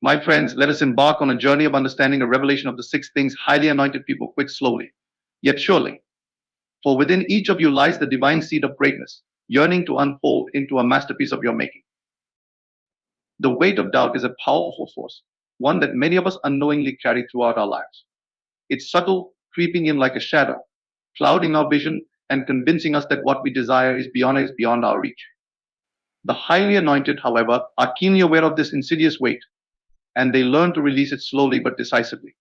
My friends, let us embark on a journey of understanding a revelation of the six things highly anointed people quit slowly, yet surely. For within each of you lies the divine seed of greatness, yearning to unfold into a masterpiece of your making. The weight of doubt is a powerful force, one that many of us unknowingly carry throughout our lives. It's subtle, creeping in like a shadow, clouding our vision and convincing us that what we desire is beyond our reach. The highly anointed, however, are keenly aware of this insidious weight, and they learn to release it slowly but decisively.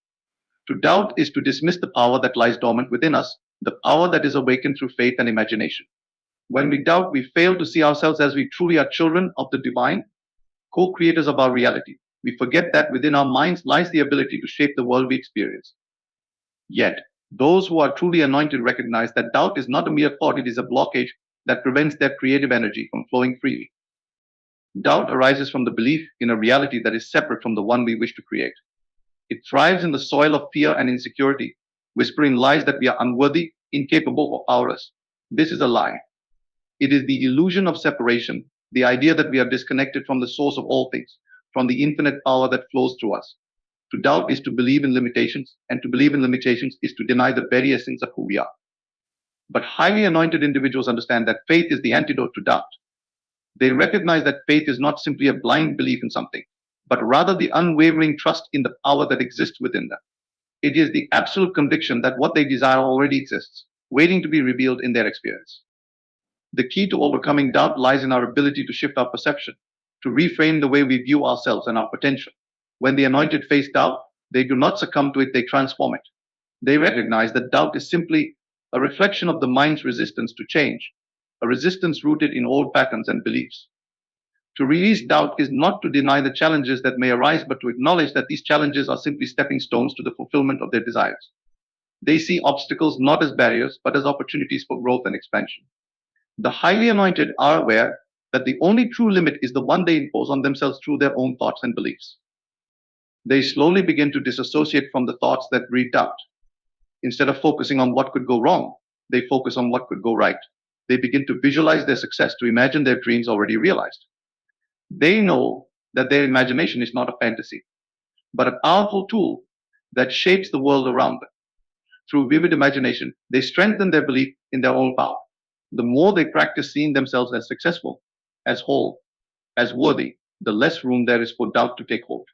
To doubt is to dismiss the power that lies dormant within us, the power that is awakened through faith and imagination. When we doubt, we fail to see ourselves as we truly are children of the divine, co creators of our reality. We forget that within our minds lies the ability to shape the world we experience. Yet, those who are truly anointed recognize that doubt is not a mere thought, it is a blockage that prevents their creative energy from flowing freely. Doubt arises from the belief in a reality that is separate from the one we wish to create. It thrives in the soil of fear and insecurity, whispering lies that we are unworthy, incapable, or powerless. This is a lie. It is the illusion of separation, the idea that we are disconnected from the source of all things, from the infinite power that flows through us. To doubt is to believe in limitations, and to believe in limitations is to deny the very essence of who we are. But highly anointed individuals understand that faith is the antidote to doubt. They recognize that faith is not simply a blind belief in something, but rather the unwavering trust in the power that exists within them. It is the absolute conviction that what they desire already exists, waiting to be revealed in their experience. The key to overcoming doubt lies in our ability to shift our perception, to reframe the way we view ourselves and our potential. When the anointed face doubt, they do not succumb to it, they transform it. They recognize that doubt is simply a reflection of the mind's resistance to change, a resistance rooted in old patterns and beliefs. To release doubt is not to deny the challenges that may arise, but to acknowledge that these challenges are simply stepping stones to the fulfillment of their desires. They see obstacles not as barriers, but as opportunities for growth and expansion. The highly anointed are aware that the only true limit is the one they impose on themselves through their own thoughts and beliefs. They slowly begin to disassociate from the thoughts that breed doubt. Instead of focusing on what could go wrong, they focus on what could go right. They begin to visualize their success, to imagine their dreams already realized. They know that their imagination is not a fantasy, but a powerful tool that shapes the world around them. Through vivid imagination, they strengthen their belief in their own power. The more they practice seeing themselves as successful, as whole, as worthy, the less room there is for doubt to take hold.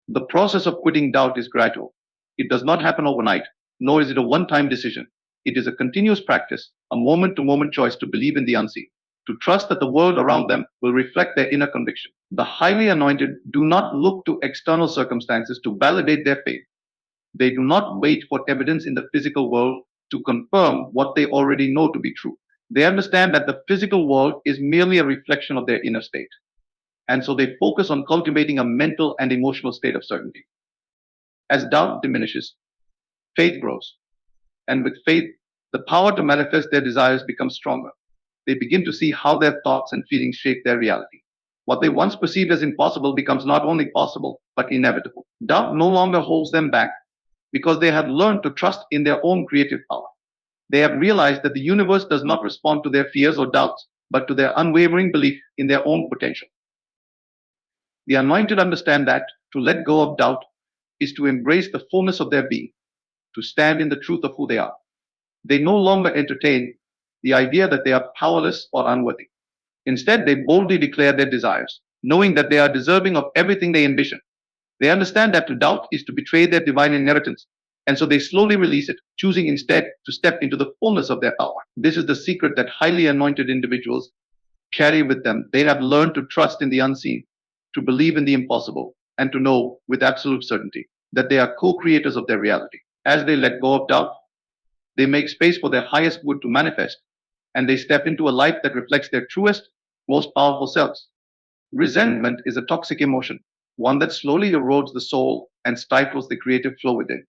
The process of quitting doubt is gradual. It does not happen overnight, nor is it a one time decision. It is a continuous practice, a moment to moment choice to believe in the unseen, to trust that the world around them will reflect their inner conviction. The highly anointed do not look to external circumstances to validate their faith. They do not wait for evidence in the physical world to confirm what they already know to be true. They understand that the physical world is merely a reflection of their inner state. And so they focus on cultivating a mental and emotional state of certainty. As doubt diminishes, faith grows. And with faith, the power to manifest their desires becomes stronger. They begin to see how their thoughts and feelings shape their reality. What they once perceived as impossible becomes not only possible, but inevitable. Doubt no longer holds them back because they have learned to trust in their own creative power. They have realized that the universe does not respond to their fears or doubts, but to their unwavering belief in their own potential. The anointed understand that to let go of doubt is to embrace the fullness of their being, to stand in the truth of who they are. They no longer entertain the idea that they are powerless or unworthy. Instead, they boldly declare their desires, knowing that they are deserving of everything they envision. They understand that to doubt is to betray their divine inheritance, and so they slowly release it, choosing instead to step into the fullness of their power. This is the secret that highly anointed individuals carry with them. They have learned to trust in the unseen, to believe in the impossible, and to know with absolute certainty that they are co creators of their reality. As they let go of doubt, they make space for their highest good to manifest, and they step into a life that reflects their truest, most powerful selves. Resentment is a toxic emotion, one that slowly erodes the soul and stifles the creative flow within.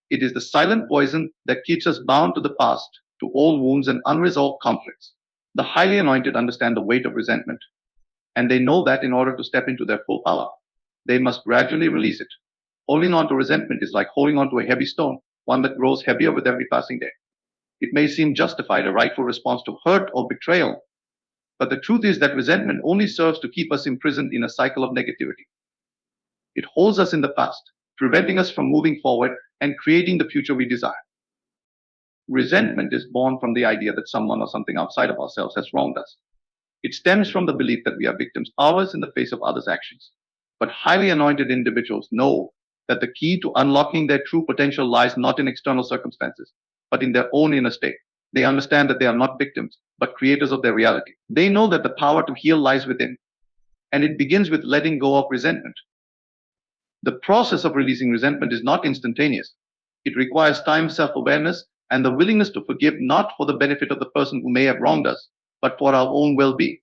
It is the silent poison that keeps us bound to the past, to old wounds and unresolved conflicts. The highly anointed understand the weight of resentment, and they know that in order to step into their full power, they must gradually release it. Holding on to resentment is like holding on to a heavy stone, one that grows heavier with every passing day. It may seem justified, a rightful response to hurt or betrayal, but the truth is that resentment only serves to keep us imprisoned in a cycle of negativity. It holds us in the past, preventing us from moving forward and creating the future we desire. Resentment is born from the idea that someone or something outside of ourselves has wronged us. It stems from the belief that we are victims, ours in the face of others' actions. But highly anointed individuals know that the key to unlocking their true potential lies not in external circumstances, but in their own inner state. They understand that they are not victims, but creators of their reality. They know that the power to heal lies within, and it begins with letting go of resentment. The process of releasing resentment is not instantaneous. It requires time, self-awareness, and the willingness to forgive not for the benefit of the person who may have wronged us, but for our own well-being.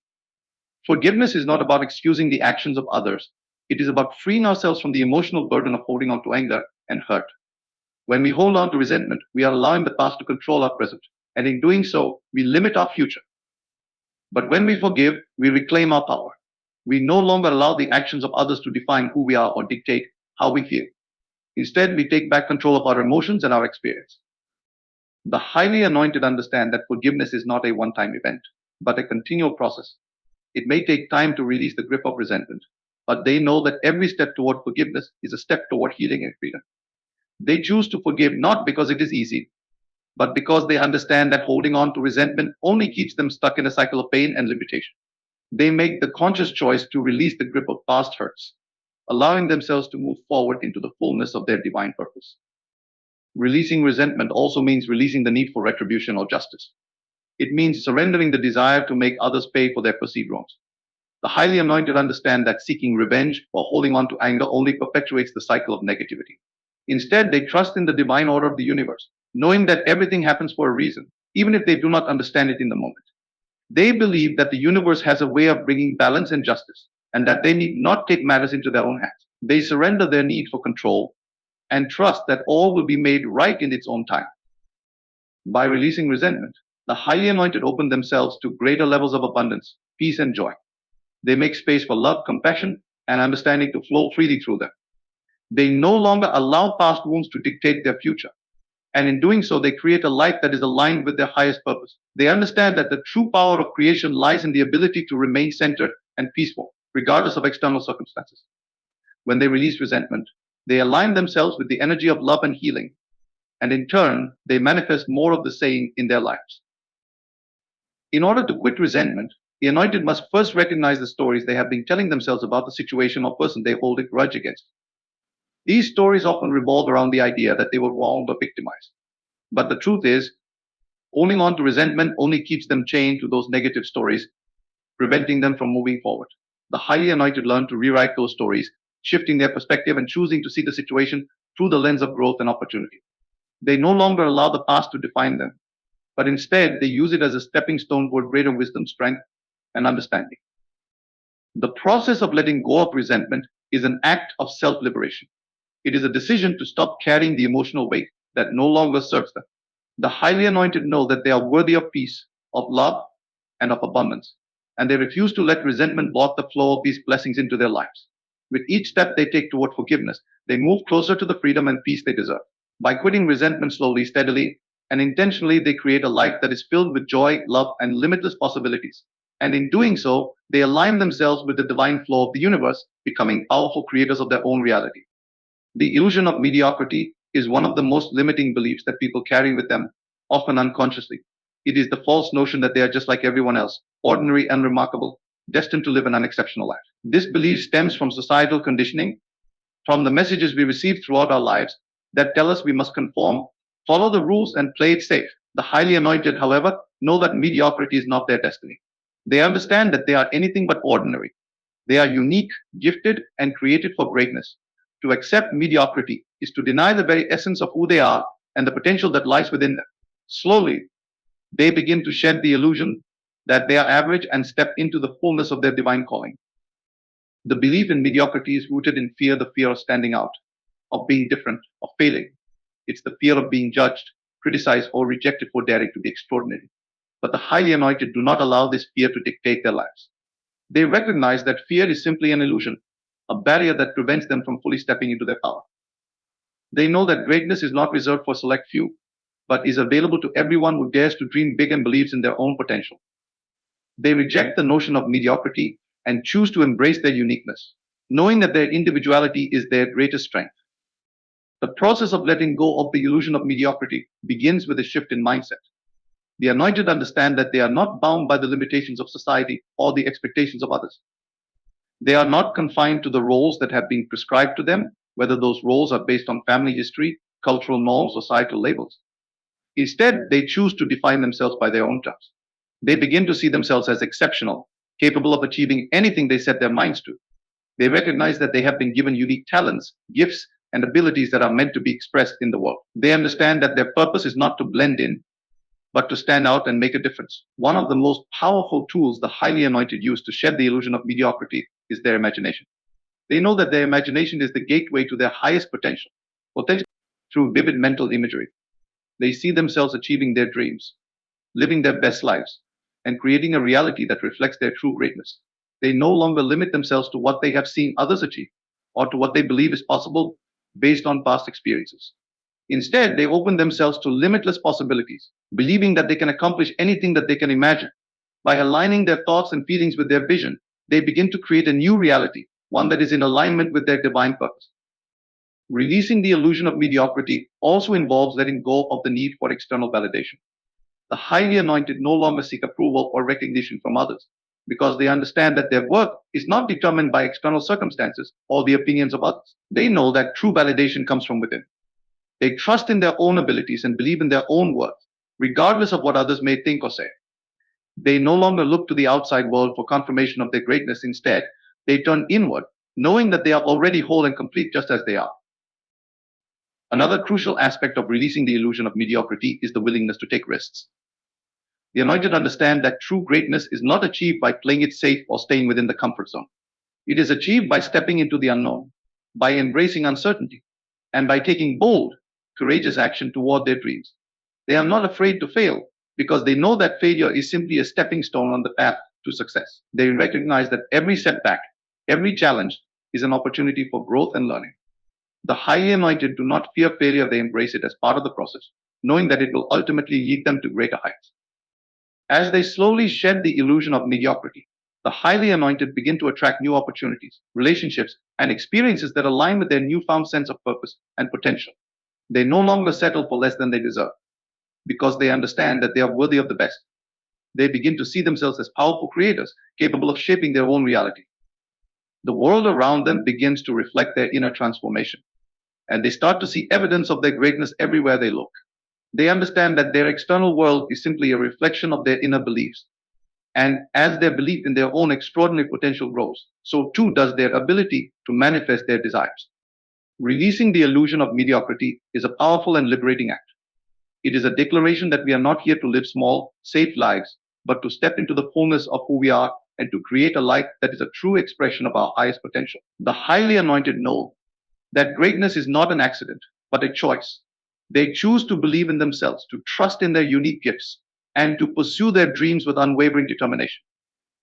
Forgiveness is not about excusing the actions of others. It is about freeing ourselves from the emotional burden of holding on to anger and hurt. When we hold on to resentment, we are allowing the past to control our present, and in doing so, we limit our future. But when we forgive, we reclaim our power. We no longer allow the actions of others to define who we are or dictate how we feel. Instead, we take back control of our emotions and our experience. The highly anointed understand that forgiveness is not a one-time event, but a continual process. It may take time to release the grip of resentment, but they know that every step toward forgiveness is a step toward healing and freedom. They choose to forgive not because it is easy, but because they understand that holding on to resentment only keeps them stuck in a cycle of pain and limitation. They make the conscious choice to release the grip of past hurts, allowing themselves to move forward into the fullness of their divine purpose. Releasing resentment also means releasing the need for retribution or justice. It means surrendering the desire to make others pay for their perceived wrongs. The highly anointed understand that seeking revenge or holding on to anger only perpetuates the cycle of negativity. Instead, they trust in the divine order of the universe, knowing that everything happens for a reason, even if they do not understand it in the moment. They believe that the universe has a way of bringing balance and justice, and that they need not take matters into their own hands. They surrender their need for control and trust that all will be made right in its own time. By releasing resentment, the highly anointed open themselves to greater levels of abundance, peace, and joy. They make space for love, compassion, and understanding to flow freely through them. They no longer allow past wounds to dictate their future. And in doing so, they create a life that is aligned with their highest purpose. They understand that the true power of creation lies in the ability to remain centered and peaceful, regardless of external circumstances. When they release resentment, they align themselves with the energy of love and healing, and in turn, they manifest more of the same in their lives. In order to quit resentment, the anointed must first recognize the stories they have been telling themselves about the situation or person they hold a grudge against. These stories often revolve around the idea that they were wronged or victimized. But the truth is, holding on to resentment only keeps them chained to those negative stories, preventing them from moving forward. The highly anointed learn to rewrite those stories, shifting their perspective and choosing to see the situation through the lens of growth and opportunity. They no longer allow the past to define them, but instead they use it as a stepping stone toward greater wisdom, strength, and understanding. The process of letting go of resentment is an act of self-liberation. It is a decision to stop carrying the emotional weight that no longer serves them. The highly anointed know that they are worthy of peace, of love, and of abundance, and they refuse to let resentment block the flow of these blessings into their lives. With each step they take toward forgiveness, they move closer to the freedom and peace they deserve. By quitting resentment slowly, steadily, and intentionally, they create a life that is filled with joy, love, and limitless possibilities. And in doing so, they align themselves with the divine flow of the universe, becoming powerful creators of their own reality. The illusion of mediocrity is one of the most limiting beliefs that people carry with them, often unconsciously. It is the false notion that they are just like everyone else, ordinary and remarkable, destined to live an unexceptional life. This belief stems from societal conditioning, from the messages we receive throughout our lives that tell us we must conform, follow the rules, and play it safe. The highly anointed, however, know that mediocrity is not their destiny. They understand that they are anything but ordinary. They are unique, gifted, and created for greatness. To accept mediocrity is to deny the very essence of who they are and the potential that lies within them. Slowly, they begin to shed the illusion that they are average and step into the fullness of their divine calling. The belief in mediocrity is rooted in fear, the fear of standing out, of being different, of failing. It's the fear of being judged, criticized, or rejected for daring to be extraordinary. But the highly anointed do not allow this fear to dictate their lives. They recognize that fear is simply an illusion, a barrier that prevents them from fully stepping into their power. They know that greatness is not reserved for select few, but is available to everyone who dares to dream big and believes in their own potential. They reject the notion of mediocrity and choose to embrace their uniqueness. knowing that their individuality is their greatest strength. The process of letting go of the illusion of mediocrity begins with a shift in mindset. The anointed understand that they are not bound by the limitations of society or the expectations of others. They are not confined to the roles that have been prescribed to them, whether those roles are based on family history, cultural norms, or societal labels. Instead, they choose to define themselves by their own terms. They begin to see themselves as exceptional, capable of achieving anything they set their minds to. They recognize that they have been given unique talents, gifts, and abilities that are meant to be expressed in the world. They understand that their purpose is not to blend in, but to stand out and make a difference. One of the most powerful tools the highly anointed use to shed the illusion of mediocrity is their imagination. They know that their imagination is the gateway to their highest potential through vivid mental imagery. They see themselves achieving their dreams, living their best lives, and creating a reality that reflects their true greatness. They no longer limit themselves to what they have seen others achieve or to what they believe is possible based on past experiences. Instead, they open themselves to limitless possibilities, believing that they can accomplish anything that they can imagine. By aligning their thoughts and feelings with their vision, they begin to create a new reality, one that is in alignment with their divine purpose. Releasing the illusion of mediocrity also involves letting go of the need for external validation. The highly anointed no longer seek approval or recognition from others because they understand that their work is not determined by external circumstances or the opinions of others. They know that true validation comes from within. They trust in their own abilities and believe in their own worth, regardless of what others may think or say. They no longer look to the outside world for confirmation of their greatness. Instead, they turn inward, knowing that they are already whole and complete just as they are. Another crucial aspect of releasing the illusion of mediocrity is the willingness to take risks. The anointed understand that true greatness is not achieved by playing it safe or staying within the comfort zone. It is achieved by stepping into the unknown, by embracing uncertainty, and by taking bold, courageous action toward their dreams. They are not afraid to fail because they know that failure is simply a stepping stone on the path to success. They recognize that every setback, every challenge is an opportunity for growth and learning. The highly anointed do not fear failure, they embrace it as part of the process, knowing that it will ultimately lead them to greater heights. As they slowly shed the illusion of mediocrity, the highly anointed begin to attract new opportunities, relationships, and experiences that align with their newfound sense of purpose and potential. They no longer settle for less than they deserve because they understand that they are worthy of the best. They begin to see themselves as powerful creators, capable of shaping their own reality. The world around them begins to reflect their inner transformation, and they start to see evidence of their greatness everywhere they look. They understand that their external world is simply a reflection of their inner beliefs. And as their belief in their own extraordinary potential grows, so too does their ability to manifest their desires. Releasing the illusion of mediocrity is a powerful and liberating act. It is a declaration that we are not here to live small, safe lives, but to step into the fullness of who we are and to create a life that is a true expression of our highest potential. The highly anointed know that greatness is not an accident, but a choice. They choose to believe in themselves, to trust in their unique gifts, and to pursue their dreams with unwavering determination.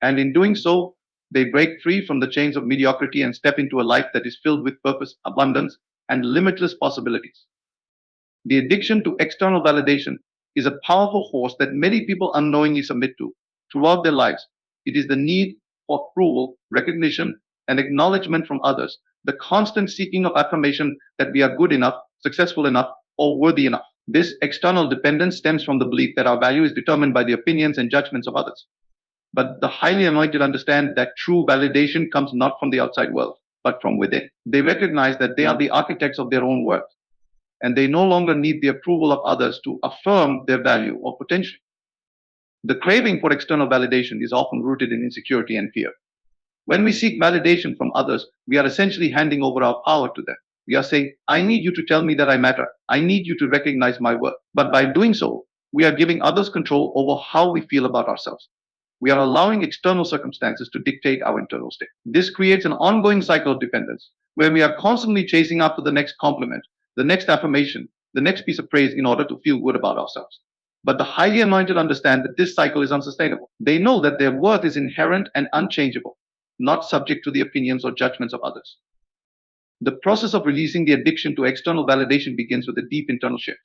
And in doing so, they break free from the chains of mediocrity and step into a life that is filled with purpose, abundance, and limitless possibilities. The addiction to external validation is a powerful force that many people unknowingly submit to throughout their lives. It is the need for approval, recognition, and acknowledgement from others, the constant seeking of affirmation that we are good enough, successful enough, or worthy enough. This external dependence stems from the belief that our value is determined by the opinions and judgments of others. But the highly anointed understand that true validation comes not from the outside world, but from within. They recognize that they are the architects of their own worth, and they no longer need the approval of others to affirm their value or potential. The craving for external validation is often rooted in insecurity and fear. When we seek validation from others, we are essentially handing over our power to them. We are saying, I need you to tell me that I matter. I need you to recognize my worth. But by doing so, we are giving others control over how we feel about ourselves. We are allowing external circumstances to dictate our internal state. This creates an ongoing cycle of dependence where we are constantly chasing after the next compliment, the next affirmation, the next piece of praise in order to feel good about ourselves. But the highly anointed understand that this cycle is unsustainable. They know that their worth is inherent and unchangeable, not subject to the opinions or judgments of others. The process of releasing the addiction to external validation begins with a deep internal shift.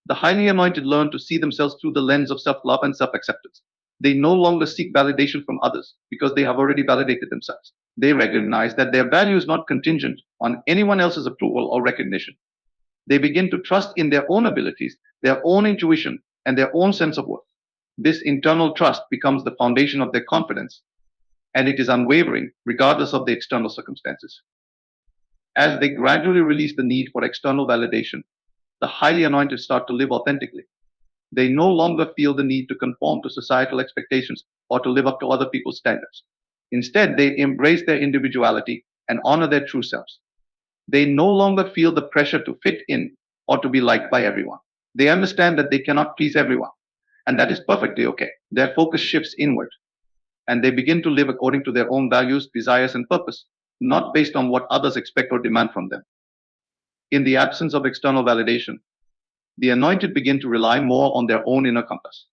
The highly anointed learn to see themselves through the lens of self-love and self-acceptance. They no longer seek validation from others because they have already validated themselves. They recognize that their value is not contingent on anyone else's approval or recognition. They begin to trust in their own abilities, their own intuition, and their own sense of worth. This internal trust becomes the foundation of their confidence, and it is unwavering regardless of the external circumstances. As they gradually release the need for external validation, the highly anointed start to live authentically. They no longer feel the need to conform to societal expectations or to live up to other people's standards. Instead, they embrace their individuality and honor their true selves. They no longer feel the pressure to fit in or to be liked by everyone. They understand that they cannot please everyone, and that is perfectly okay. Their focus shifts inward, and they begin to live according to their own values, desires, and purpose, not based on what others expect or demand from them. In the absence of external validation, the anointed begin to rely more on their own inner compass.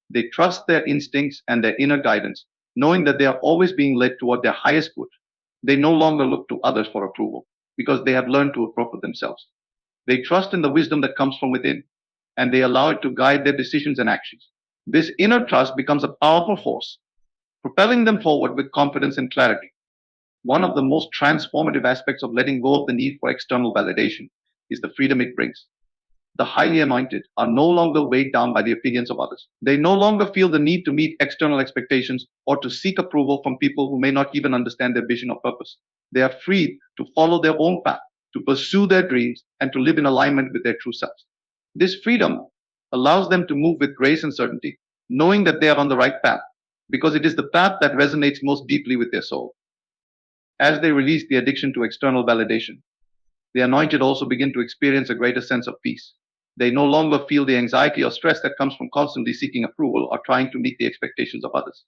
They trust their instincts and their inner guidance, knowing that they are always being led toward their highest good. They no longer look to others for approval because they have learned to approve of themselves. They trust in the wisdom that comes from within, and they allow it to guide their decisions and actions. This inner trust becomes a powerful force, propelling them forward with confidence and clarity. One of the most transformative aspects of letting go of the need for external validation is the freedom it brings. The highly anointed are no longer weighed down by the opinions of others. They no longer feel the need to meet external expectations or to seek approval from people who may not even understand their vision or purpose. They are free to follow their own path, to pursue their dreams, and to live in alignment with their true selves. This freedom allows them to move with grace and certainty, knowing that they are on the right path, because it is the path that resonates most deeply with their soul. As they release the addiction to external validation, the anointed also begin to experience a greater sense of peace. They no longer feel the anxiety or stress that comes from constantly seeking approval or trying to meet the expectations of others.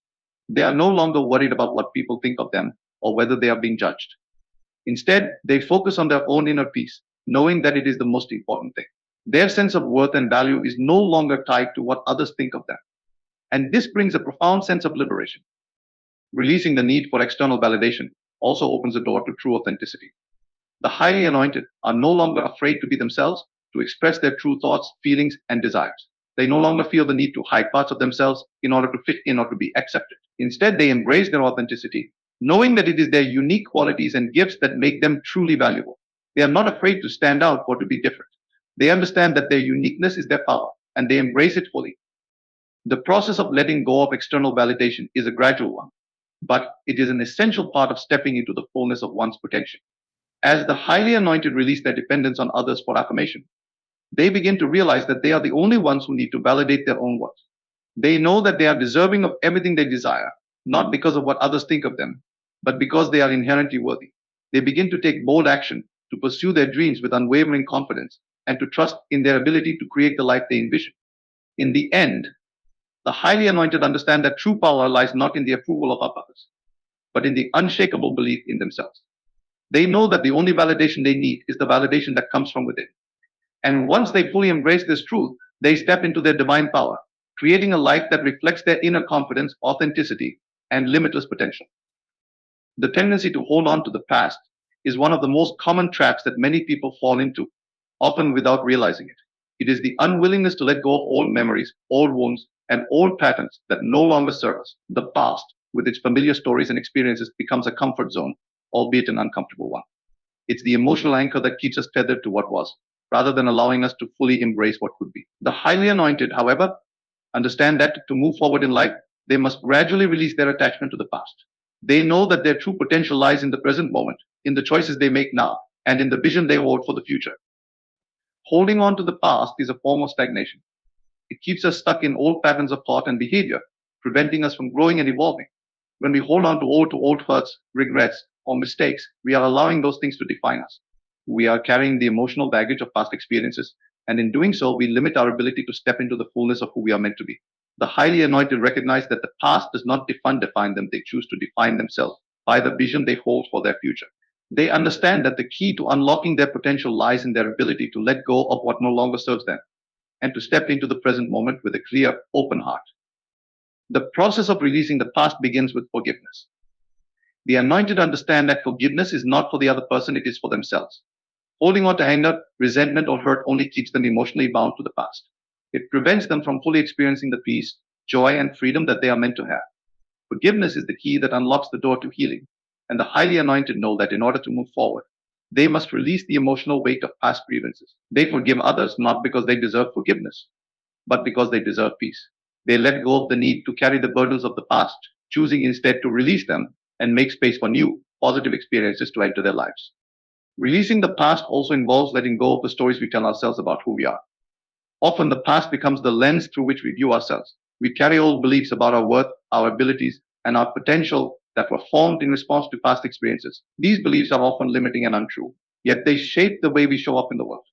They are no longer worried about what people think of them or whether they are being judged. Instead, they focus on their own inner peace, knowing that it is the most important thing. Their sense of worth and value is no longer tied to what others think of them. And this brings a profound sense of liberation. Releasing the need for external validation also opens the door to true authenticity. The highly anointed are no longer afraid to be themselves, to express their true thoughts, feelings, and desires. They no longer feel the need to hide parts of themselves in order to fit in or to be accepted. Instead, they embrace their authenticity, knowing that it is their unique qualities and gifts that make them truly valuable. They are not afraid to stand out or to be different. They understand that their uniqueness is their power, and they embrace it fully. The process of letting go of external validation is a gradual one, but it is an essential part of stepping into the fullness of one's potential. As the highly anointed release their dependence on others for affirmation, they begin to realize that they are the only ones who need to validate their own worth. They know that they are deserving of everything they desire, not because of what others think of them, but because they are inherently worthy. They begin to take bold action, to pursue their dreams with unwavering confidence, and to trust in their ability to create the life they envision. In the end, the highly anointed understand that true power lies not in the approval of others, but in the unshakable belief in themselves. They know that the only validation they need is the validation that comes from within. And once they fully embrace this truth, they step into their divine power, creating a life that reflects their inner confidence, authenticity, and limitless potential. The tendency to hold on to the past is one of the most common traps that many people fall into, often without realizing it. It is the unwillingness to let go of old memories, old wounds, and old patterns that no longer serve us. The past, with its familiar stories and experiences, becomes a comfort zone, albeit an uncomfortable one. It's the emotional anchor that keeps us tethered to what was, rather than allowing us to fully embrace what could be. The highly anointed, however, understand that to move forward in life, they must gradually release their attachment to the past. They know that their true potential lies in the present moment, in the choices they make now, and in the vision they hold for the future. Holding on to the past is a form of stagnation. It keeps us stuck in old patterns of thought and behavior, preventing us from growing and evolving. When we hold on to old hurts, regrets, or mistakes, we are allowing those things to define us. We are carrying the emotional baggage of past experiences, and in doing so, we limit our ability to step into the fullness of who we are meant to be. The highly anointed recognize that the past does not define them, they choose to define themselves by the vision they hold for their future. They understand that the key to unlocking their potential lies in their ability to let go of what no longer serves them and to step into the present moment with a clear, open heart. The process of releasing the past begins with forgiveness. The anointed understand that forgiveness is not for the other person, it is for themselves. Holding on to anger, resentment, or hurt only keeps them emotionally bound to the past. It prevents them from fully experiencing the peace, joy, and freedom that they are meant to have. Forgiveness is the key that unlocks the door to healing. And the highly anointed know that in order to move forward, they must release the emotional weight of past grievances. They forgive others not because they deserve forgiveness, but because they deserve peace. They let go of the need to carry the burdens of the past, choosing instead to release them and make space for new, positive experiences to enter their lives. Releasing the past also involves letting go of the stories we tell ourselves about who we are. Often the past becomes the lens through which we view ourselves. We carry old beliefs about our worth, our abilities, and our potential that were formed in response to past experiences. These beliefs are often limiting and untrue, yet they shape the way we show up in the world.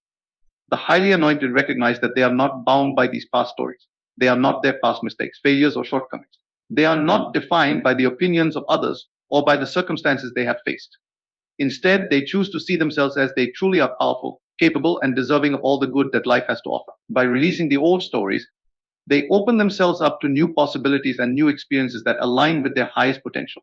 The highly anointed recognize that they are not bound by these past stories. They are not their past mistakes, failures, or shortcomings. They are not defined by the opinions of others or by the circumstances they have faced. Instead, they choose to see themselves as they truly are powerful, capable, and deserving of all the good that life has to offer. By releasing the old stories, they open themselves up to new possibilities and new experiences that align with their highest potential.